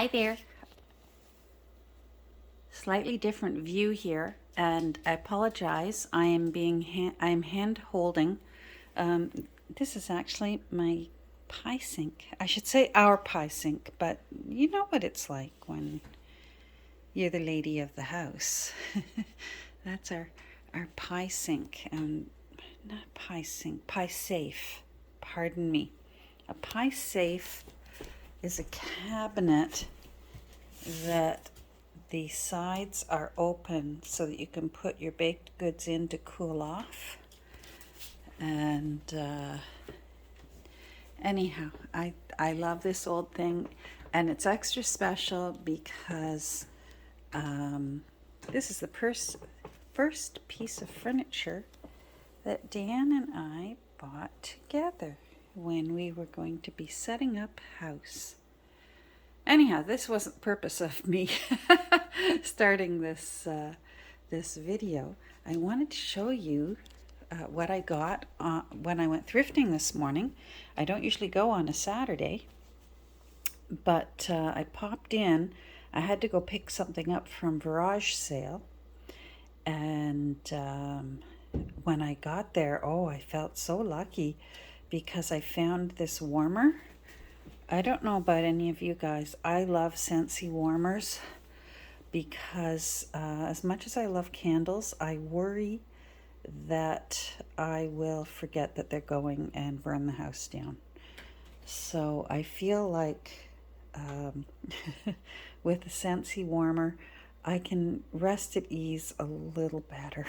Hi there. Slightly different view here, and I apologize. I'm hand holding. This is actually my pie sink. I should say our pie sink, but you know what it's like when you're the lady of the house. That's our pie sink, not pie sink, pie safe. Pardon me. A pie safe is a cabinet that the sides are open so that you can put your baked goods in to cool off. And anyhow, I love this old thing, and it's extra special because this is the first piece of furniture that Dan and I bought together when we were going to be setting up house. Anyhow, this wasn't the purpose of me starting this video. I wanted to show you what I got when I went thrifting this morning. I don't usually go on a Saturday, but I popped in. I had to go pick something up from garage sale, and when I got there, I felt so lucky because I found this warmer. I don't know about any of you guys. I love Scentsy warmers because as much as I love candles, I worry that I will forget that they're going and burn the house down. So I feel like with the Scentsy warmer, I can rest at ease a little better.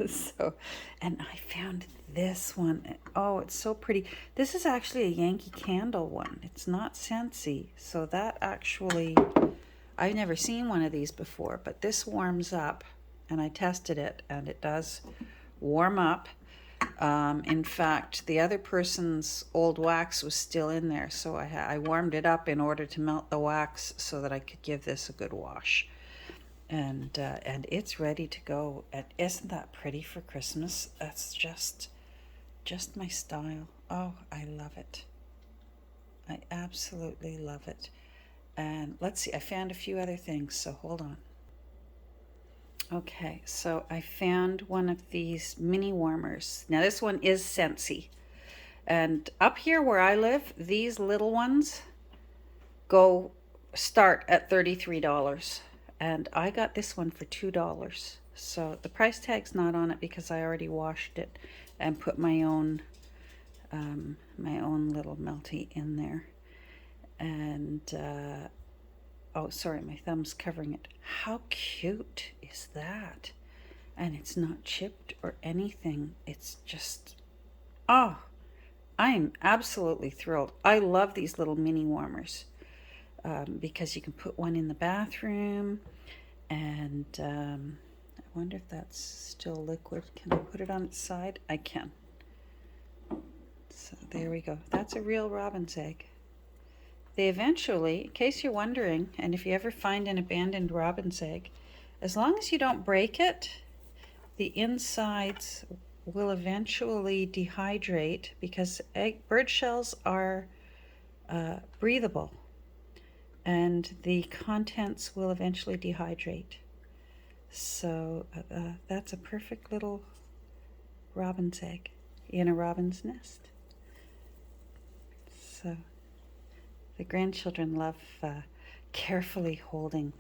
So, and I found this one. Oh, it's so pretty. This is actually a Yankee Candle one. It's not Scentsy. So that actually, I've never seen one of these before, but this warms up, and I tested it, and it does warm up. In fact, the other person's old wax was still in there, so I warmed it up in order to melt the wax so that I could give this a good wash. And it's ready to go. And isn't that pretty for Christmas? That's just my style. Oh, I love it. I absolutely love it. And let's see, I found a few other things, so hold on. Okay, so I found one of these mini warmers. Now this one is Scentsy. And up here where I live, these little ones start at $33. And I got this one for $2. So the price tag's not on it because I already washed it and put my own little melty in there. And oh, sorry, my thumb's covering it. How cute is that? And it's not chipped or anything. It's just, oh, I'm absolutely thrilled. I love these little mini warmers. Because you can put one in the bathroom, and I wonder if that's still liquid. Can I put it on its side? I can. So there we go. That's a real robin's egg. They eventually, in case you're wondering, and if you ever find an abandoned robin's egg, as long as you don't break it, the insides will eventually dehydrate because bird shells are breathable. And the contents will eventually dehydrate. So that's a perfect little robin's egg in a robin's nest. So the grandchildren love carefully holding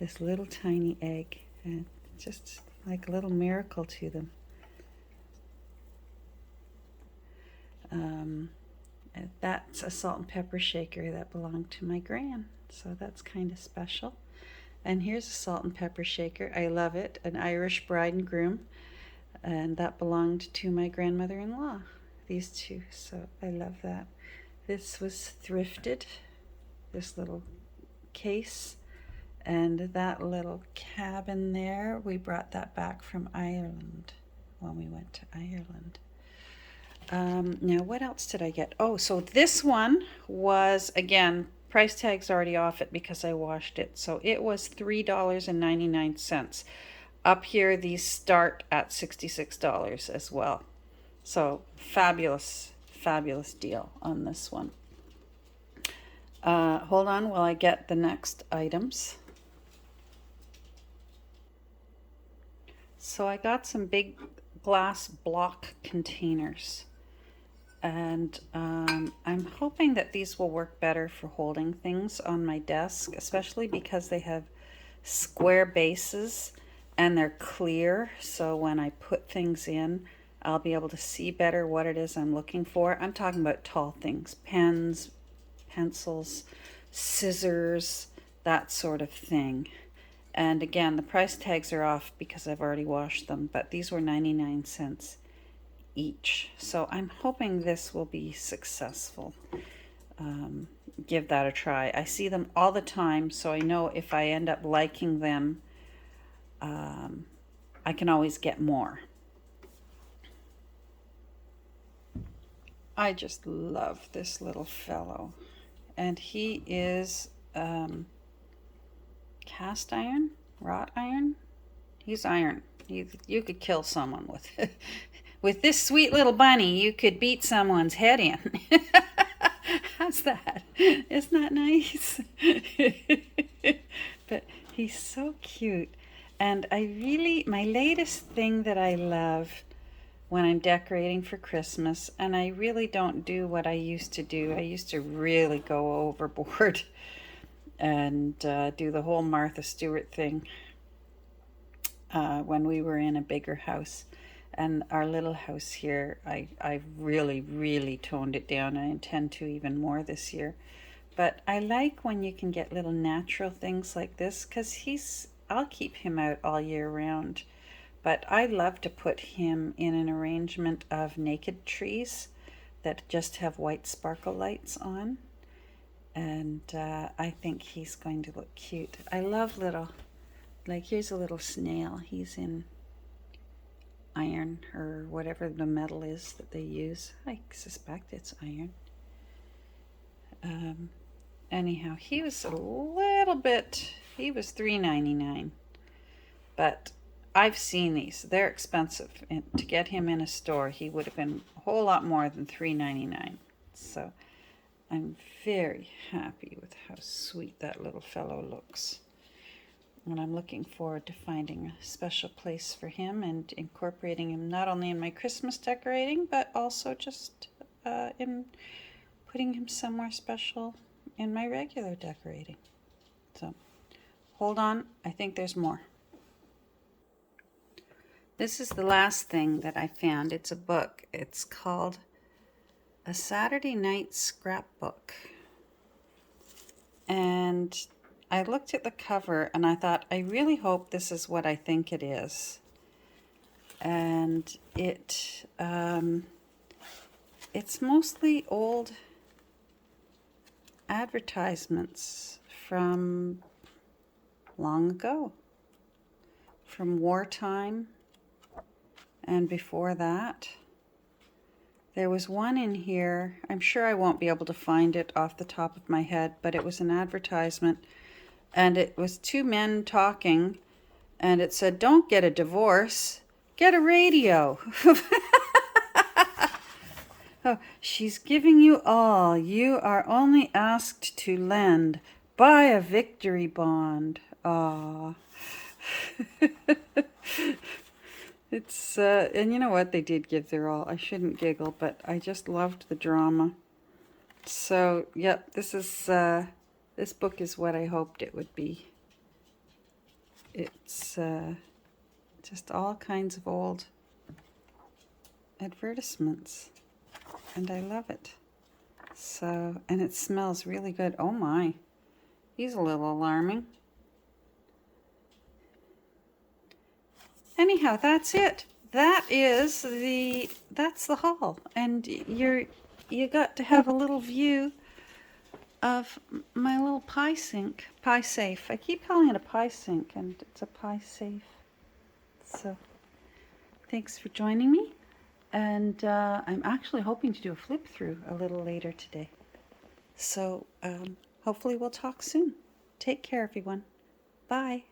this little tiny egg, and it's just like a little miracle to them. That's a salt and pepper shaker that belonged to my gran, so that's kind of special. And here's a salt and pepper shaker. I love it, an Irish bride and groom, and that belonged to my grandmother-in-law, these two, so I love that. This was thrifted, this little case, and that little cabin there, we brought that back from Ireland when we went to Ireland. Now, what else did I get? Oh, so this one was, again, price tag's already off it because I washed it. So it was $3.99. Up here, these start at $66 as well. So fabulous, fabulous deal on this one. Hold on while I get the next items. So I got some big glass block containers, and I'm hoping that these will work better for holding things on my desk, especially because they have square bases and they're clear, so when I put things in, I'll be able to see better what it is I'm looking for. I'm talking about tall things, pens, pencils, scissors, that sort of thing. And again, the price tags are off because I've already washed them, but these were 99 cents each. So I'm hoping this will be successful. Give that a try. I see them all the time, so I know if I end up liking them, I can always get more. I just love this little fellow. And he is cast iron, wrought iron. He's iron. You could kill someone with it. With this sweet little bunny, you could beat someone's head in. How's that? Isn't that nice? But he's so cute. And my latest thing that I love when I'm decorating for Christmas, and I really don't do what I used to do. I used to really go overboard and do the whole Martha Stewart thing when we were in a bigger house. And our little house here, I really, really toned it down. I intend to even more this year. But I like when you can get little natural things like this, because I'll keep him out all year round. But I love to put him in an arrangement of naked trees that just have white sparkle lights on. And I think he's going to look cute. I love here's a little snail. He's in iron or whatever the metal is that they use. I suspect it's iron. Anyhow, he was $3.99, but I've seen these. They're expensive, and to get him in a store, he would have been a whole lot more than $3.99. So I'm very happy with how sweet that little fellow looks. And I'm looking forward to finding a special place for him and incorporating him not only in my Christmas decorating, but also just in putting him somewhere special in my regular decorating. So hold on, I think there's more. This is the last thing that I found. It's a book. It's called A Saturday Night Scrapbook. And I looked at the cover and I thought, I really hope this is what I think it is. And it's mostly old advertisements from long ago, from wartime and before that. There was one in here, I'm sure I won't be able to find it off the top of my head, but it was an advertisement, and it was two men talking, and it said, "Don't get a divorce, get a radio." Oh, she's giving you all. You are only asked to lend. Buy a victory bond. Aw. It's, and you know what? They did give their all. I shouldn't giggle, but I just loved the drama. So, yep, this book is what I hoped it would be. It's just all kinds of old advertisements, and I love it. So, and it smells really good. Oh my, he's a little alarming. Anyhow, that's it. That's the haul, and you got to have a little view of my little pie safe. I keep calling it a pie sink, and it's a pie safe. So, thanks for joining me, and I'm actually hoping to do a flip through a little later today. So, hopefully we'll talk soon. Take care, everyone. Bye.